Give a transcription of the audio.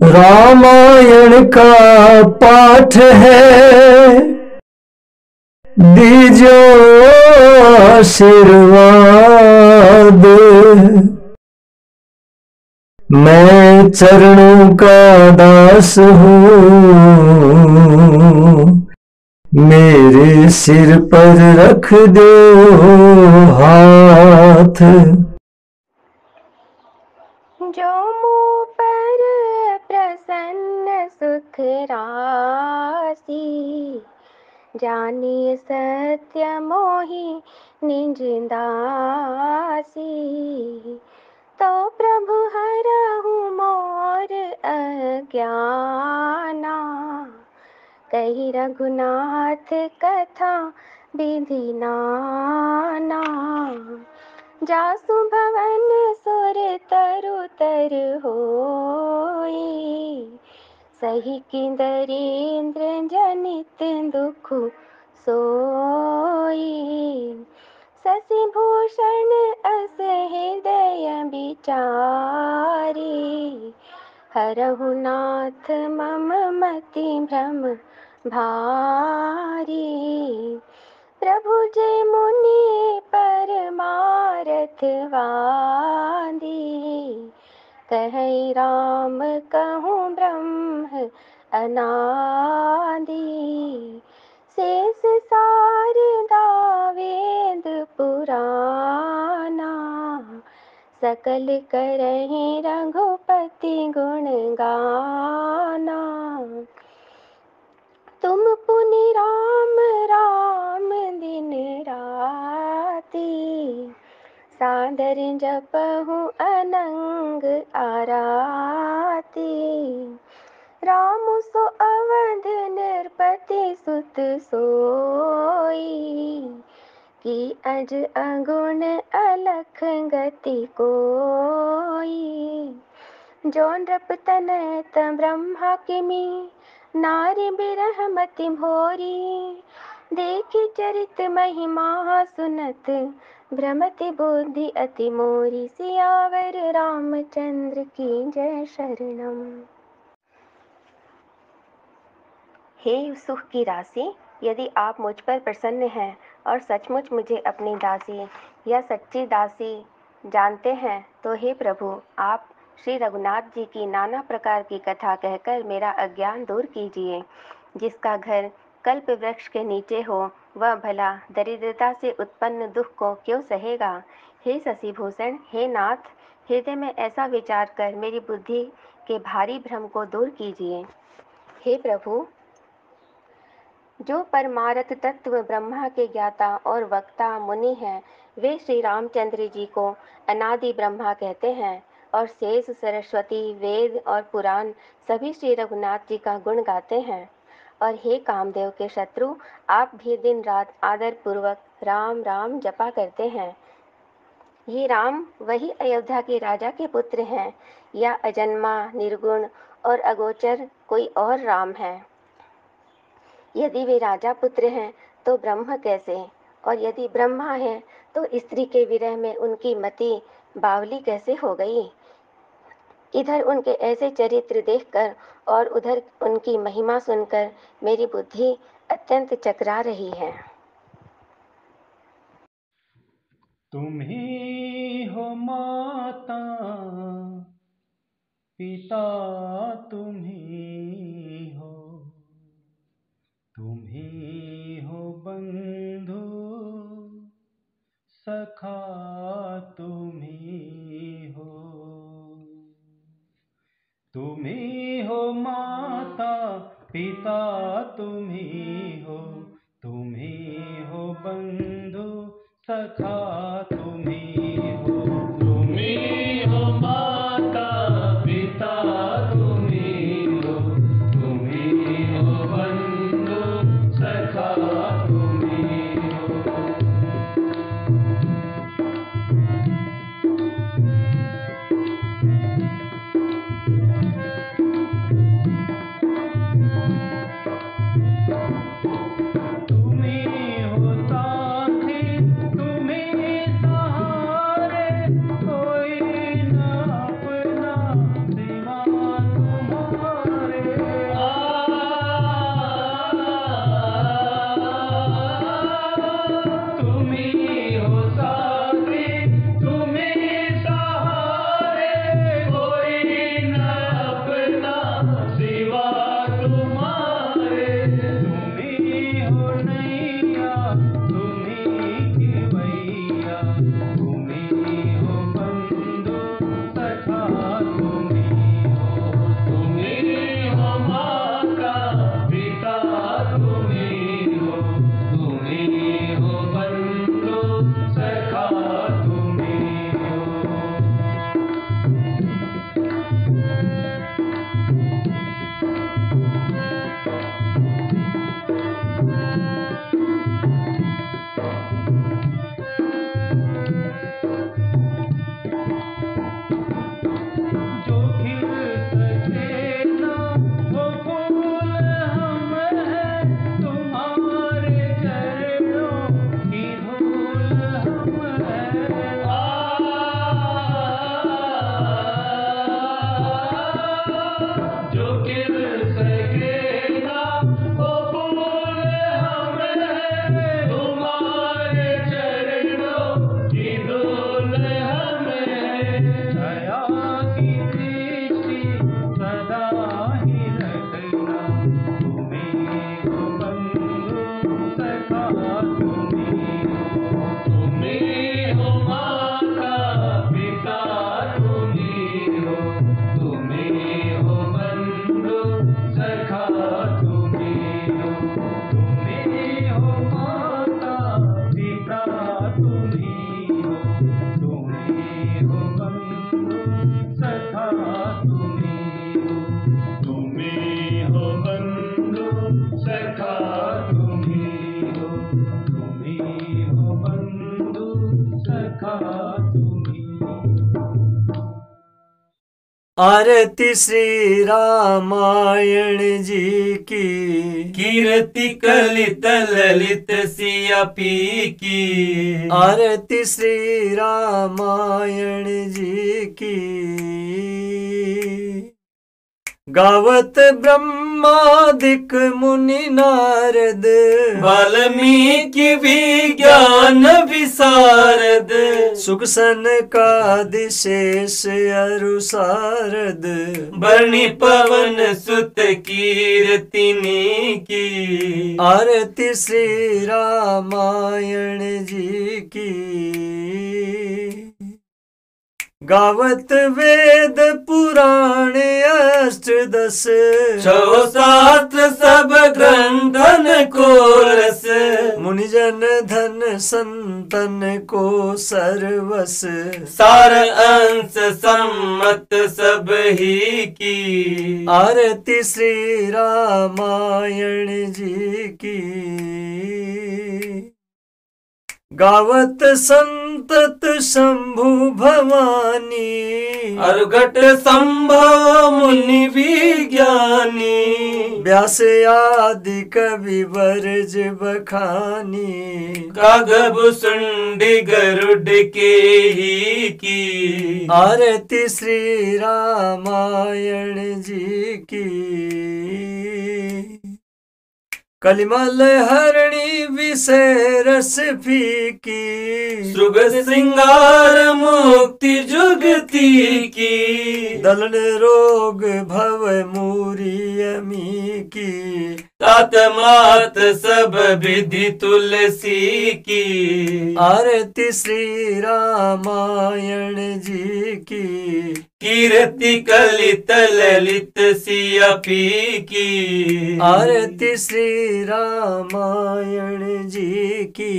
रामायण का पाठ है, दीजो आशीर्वाद। मैं चरणों का दास हूँ, मेरे सिर पर रख दो हाथ। जो मुँह पर प्रसन्न सुख राशि, जानिए सत्य मोहि निज दासी। तो प्रभु हरहु मोर अज्ञाना, कही रघुनाथ कथा विधि नाना। जासु भवन सुर तरु तर होई, सही किंदरेन्द्र जनित दुख सोई। शशि भूषण अस हृदय बिचारी, हरहु नाथ मम मति भ्रम भारी। प्रभु जे मुनि परमारथ वादी, कहै राम कहूँ ब्रह्म अनादि। शेष शारदा वेद पुराना, सकल करहि रघुपति गुण गाना। तुम पुनि राम राम दिन राति, सादर जपहु अनंग आराती। राम सो अवध नृपति सुत सोई, कि अज अगुण अलख गति कोई। जो नृप तनयत ब्रह्मा किमी, नारी बिरह मति भोरी। देखी चरित महिमा सुनत, भ्रमति बुद्धि अति मोरी। सियावर रामचंद्र की जय शरणम। हे सुख की राशि, यदि आप मुझ पर प्रसन्न हैं और सचमुच मुझे अपनी दासी या सच्ची दासी जानते हैं, तो हे प्रभु, आप श्री रघुनाथ जी की नाना प्रकार की कथा कहकर मेरा अज्ञान दूर कीजिए। जिसका घर कल्प वृक्ष के नीचे हो, वह भला दरिद्रता से उत्पन्न दुख को क्यों सहेगा। हे शशिभूषण, हे नाथ, हृदय में ऐसा विचार कर मेरी बुद्धि के भारी भ्रम को दूर कीजिए। हे प्रभु, जो परमार्थ तत्व ब्रह्मा के ज्ञाता और वक्ता मुनि हैं, वे श्री रामचंद्र जी को अनादि ब्रह्मा कहते हैं, और शेष सरस्वती वेद और पुराण सभी श्री रघुनाथ जी का गुण गाते हैं। और हे कामदेव के शत्रु, आप भी दिन रात आदर पूर्वक राम राम जपा करते हैं। ये राम वही अयोध्या के राजा के पुत्र हैं, या अजन्मा निर्गुण और अगोचर कोई और राम है। यदि वे राजा पुत्र हैं तो ब्रह्म कैसे, और यदि ब्रह्मा है तो स्त्री के विरह में उनकी मति बावली कैसे हो गई। इधर उनके ऐसे चरित्र देखकर और उधर उनकी महिमा सुनकर मेरी बुद्धि अत्यंत चकरा रही है। तुम ही हो माता पिता, तुम ही हो, तुम ही हो बंधु सखा, तुम ही हो। तुम ही हो माता पिता, तुम ही हो, तुम ही हो बंधु सखा, तुम ही हो। तुम ही हो माता पिता, तुम ही हो, तुम ही हो बंधु सखा, तुम ही हो। तुम ही हो साथी, तुम ही आरती श्री रामायण जी की, कीर्ति कलित ललित सिया पी की। आरती श्री रामायण जी की। गावत ब्रह्मादिक मुनि नारद, वाल्मीकि विज्ञान विशारद। सुख सनकादि शेष अरु सारद, बरणी पवन सुत कीर्तिनी की। आरती श्री रामायण जी की। गावत वेद पुराण अष्टदश, छो शास्त्र सब ग्रंथन को रस। मुनिजन धन संतन को सर्वस, सार अंश सम्मत सब ही की। आरती श्री रामायण जी की। गावत संतत शंभु भवानी, अर्घट संभव मुनि विज्ञानी। व्यास आदि कवि वर्ज बखानी, कागब सुंडी गरुड के ही की। आरती श्री रामायण जी की। कलिमल हरणी विषय रस फीकी, सुग सिंगार मुक्ति जुगती की। दलन रोग भव मूरी अमी की, तात मात सब विधि तुलसी की। आरती श्री रामायण जी की। कीर्ति कलित ललित सिया पी की। आरती श्री रामायण जी की।